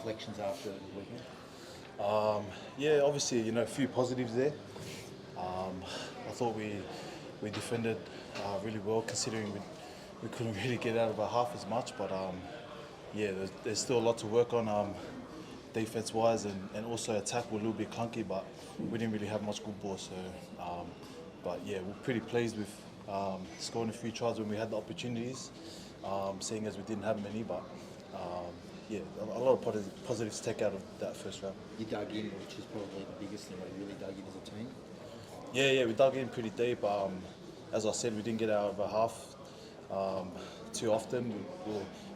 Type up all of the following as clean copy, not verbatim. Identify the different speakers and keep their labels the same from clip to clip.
Speaker 1: reflections after the weekend?
Speaker 2: Yeah, obviously, a few positives there. I thought we defended really well, considering we couldn't really get out of our half as much. But yeah, there's still a lot to work on defense-wise, and also attack were a little bit clunky, but we didn't really have much good ball. So, but yeah, we're pretty pleased with scoring a few tries when we had the opportunities, seeing as we didn't have many. But yeah, a lot of positives to take out of that first round.
Speaker 1: You dug in, which is probably the biggest thing. We really dug in as a team.
Speaker 2: Yeah, we dug in pretty deep. As I said, we didn't get out of a half too often.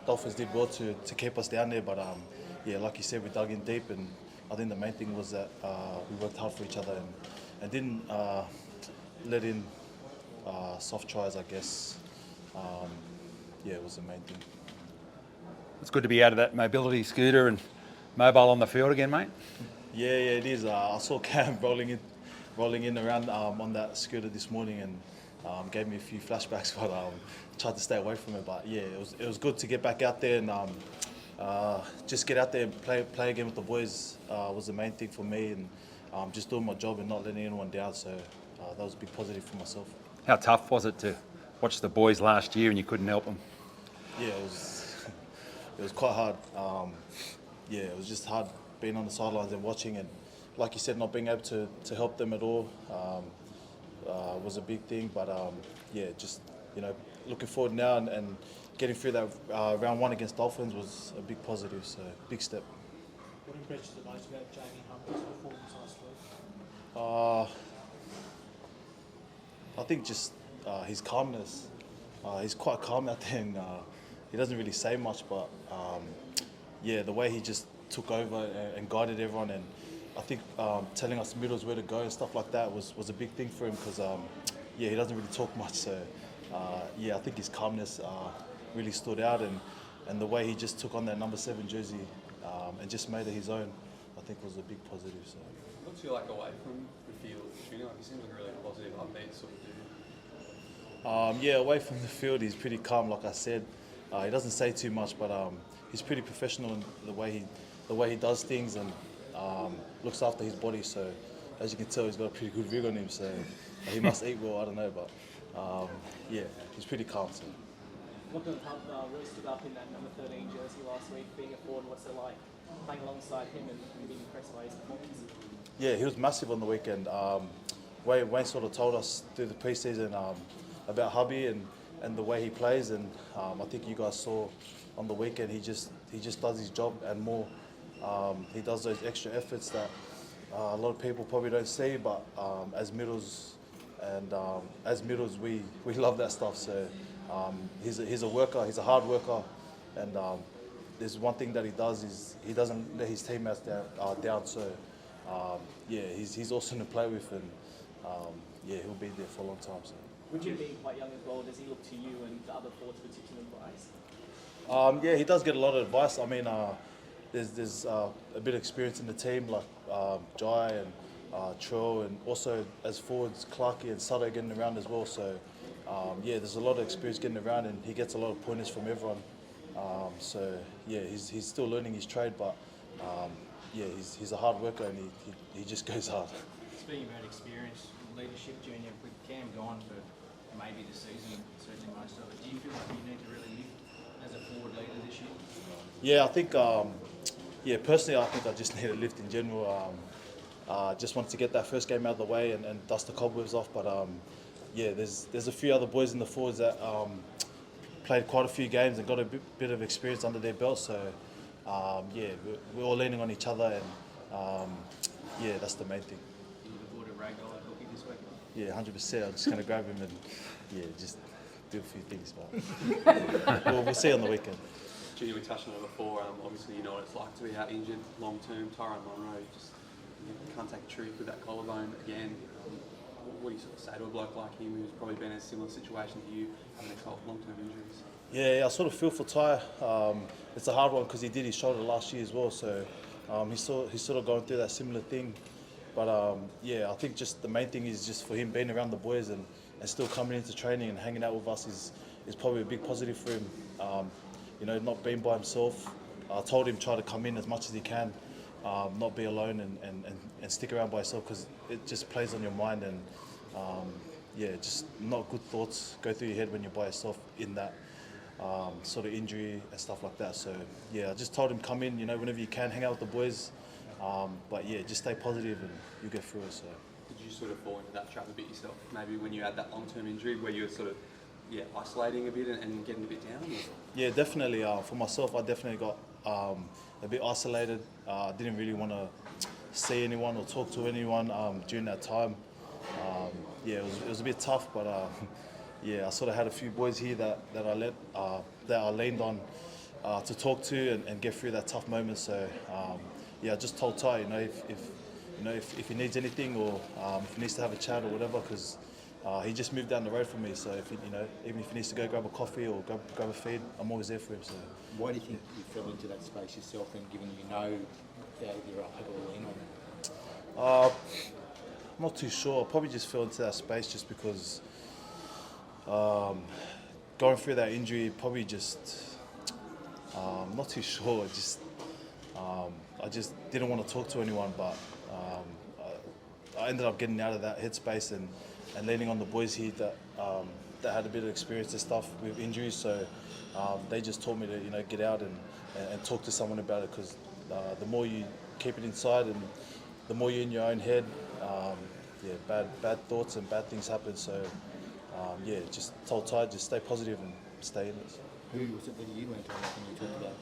Speaker 2: Dolphins did well to keep us down there, but yeah, like you said, we dug in deep, and I think the main thing was that we worked hard for each other and didn't let in soft tries, I guess. Yeah, it was the main thing.
Speaker 3: It's good to be out of that mobility scooter and mobile on the field again, mate.
Speaker 2: Yeah, it is. I saw Cam rolling in around on that scooter this morning, and gave me a few flashbacks, but tried to stay away from it. But yeah, it was good to get back out there and just get out there and play again with the boys was the main thing for me, and just doing my job and not letting anyone down. So that was a big positive for myself.
Speaker 3: How tough was it to watch the boys last year and you couldn't help them?
Speaker 2: Yeah, it was quite hard. Yeah, it was just hard being on the sidelines and watching, and like you said, not being able to help them at all was a big thing. But yeah, just looking forward now and getting through that round one against Dolphins was a big positive. So big step.
Speaker 4: What impressed you the most about Jamie Humphrey's performance last week?
Speaker 2: I think just his calmness. He's quite calm out there, and he doesn't really say much, but yeah, the way he just took over and guided everyone, and I think telling us middles where to go and stuff like that was a big thing for him, because yeah, he doesn't really talk much. So yeah, I think his calmness really stood out, and the way he just took on that number 7 jersey and just made it his own, I think was a big positive. So.
Speaker 5: What's he like away from the field? Like, he seems like a really positive, upbeat sort of dude.
Speaker 2: Yeah, away from the field, he's pretty calm. Like I said, he doesn't say too much, but he's pretty professional in the way he does things, and looks after his body. So as you can tell, he's got a pretty good rig on him. So he must eat well. I don't know, but yeah, he's pretty calm. So.
Speaker 6: What really stood up in that number 13 jersey last week, being a forward? What's it like playing alongside him and being impressed by his performance?
Speaker 2: Yeah, he was massive on the weekend. Wayne sort of told us through the preseason about Hubby and the way he plays, and I think you guys saw on the weekend he just does his job and more. He does those extra efforts that a lot of people probably don't see, but as middles we love that stuff. So he's a worker, he's a hard worker, and there's one thing that he does is he doesn't let his teammates down. So yeah, he's awesome to play with, and yeah, he'll be there for a long time. So.
Speaker 6: Would you being quite young as well, does he look to you and the other forwards for particular advice?
Speaker 2: Yeah, he does get a lot of advice. I mean, there's a bit of experience in the team, like Jai and Trill, and also as forwards, Clarkey and Sutter getting around as well. So yeah, there's a lot of experience getting around, and he gets a lot of pointers from everyone. So yeah, he's still learning his trade, but yeah, he's a hard worker, and he just goes hard.
Speaker 7: Speaking about experience, leadership, Junior, with Cam gone for maybe the season, certainly most of it, do you feel like you need to really lift as a forward leader this year?
Speaker 2: Yeah, I think, yeah, personally, I think I just need a lift in general. Just wanted to get that first game out of the way and dust the cobwebs off. But yeah, there's a few other boys in the forwards that played quite a few games and got a bit of experience under their belt. So yeah, we're all leaning on each other, and yeah, that's the main thing.
Speaker 7: You look forward to ragdoll cookie this week?
Speaker 2: Yeah, 100%. I'm just going to grab him and yeah, just do a few things. But we'll see on the weekend.
Speaker 5: Junior, we touched on it before. Obviously, you know what it's like to be out injured long term. Tyrone Monroe just can't take a trick with that collarbone again. What do you sort of say to a bloke like him who's probably been in a similar situation to you, having a long term injuries?
Speaker 2: Yeah, I sort of feel for Ty. It's a hard one because he did his shoulder last year as well. So he's sort of going through that similar thing. But yeah, I think just the main thing is just for him being around the boys and still coming into training and hanging out with us is probably a big positive for him. You know, not being by himself, I told him try to come in as much as he can, not be alone and stick around by yourself because it just plays on your mind and yeah, just not good thoughts go through your head when you're by yourself in that sort of injury and stuff like that. So yeah, I just told him come in, you know, whenever you can, hang out with the boys. But yeah, just stay positive and you get through it. So.
Speaker 5: Did you sort of fall into that trap a bit yourself? Maybe when you had that long-term injury where you were sort of isolating a bit and getting a bit down? Or?
Speaker 2: Yeah, definitely. For myself, I definitely got a bit isolated. I didn't really want to see anyone or talk to anyone during that time. Yeah, it was a bit tough, but yeah, I sort of had a few boys here that I leaned on to talk to and get through that tough moment. So yeah, I just told Ty, if he needs anything or if he needs to have a chat or whatever, because he just moved down the road from me. So if even if he needs to go grab a coffee or grab a feed, I'm always there for him. So
Speaker 1: Why do you think you fell into that space yourself, and given there are people to lean on?
Speaker 2: I'm not too sure. I probably just fell into that space just because going through that injury, probably just not too sure. I just didn't want to talk to anyone, but I ended up getting out of that headspace and leaning on the boys here that had a bit of experience and stuff with injuries. So they just told me to get out and talk to someone about it, because the more you keep it inside and the more you're in your own head, bad thoughts and bad things happen. So yeah, just told Ty, just stay positive and stay in it.
Speaker 1: Who was it that you went to when you talked about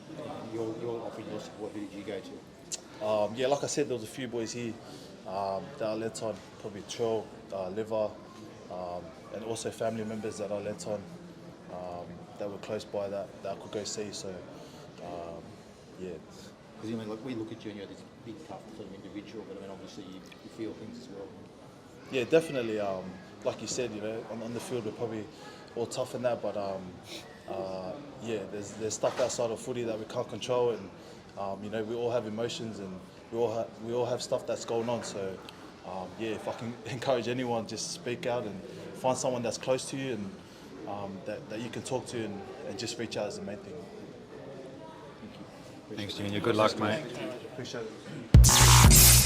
Speaker 1: your offer, your support? Who did you go to?
Speaker 2: Yeah, like I said, there was a few boys here that I lent on, probably Trill, Liver, and also family members that I lent on that were close by that I could go see. So yeah.
Speaker 1: Because we look at you and you're this big, tough sort of individual, but obviously you feel things as well.
Speaker 2: Yeah, definitely. Like you said, on the field we're probably all tough in that, but yeah, there's stuff outside of footy that we can't control, and we all have emotions and we all have stuff that's going on. So yeah, if I can encourage anyone, just speak out and find someone that's close to you and that you can talk to and just reach out is the main thing.
Speaker 3: Thanks, Junior. Good luck, mate.
Speaker 2: Appreciate it.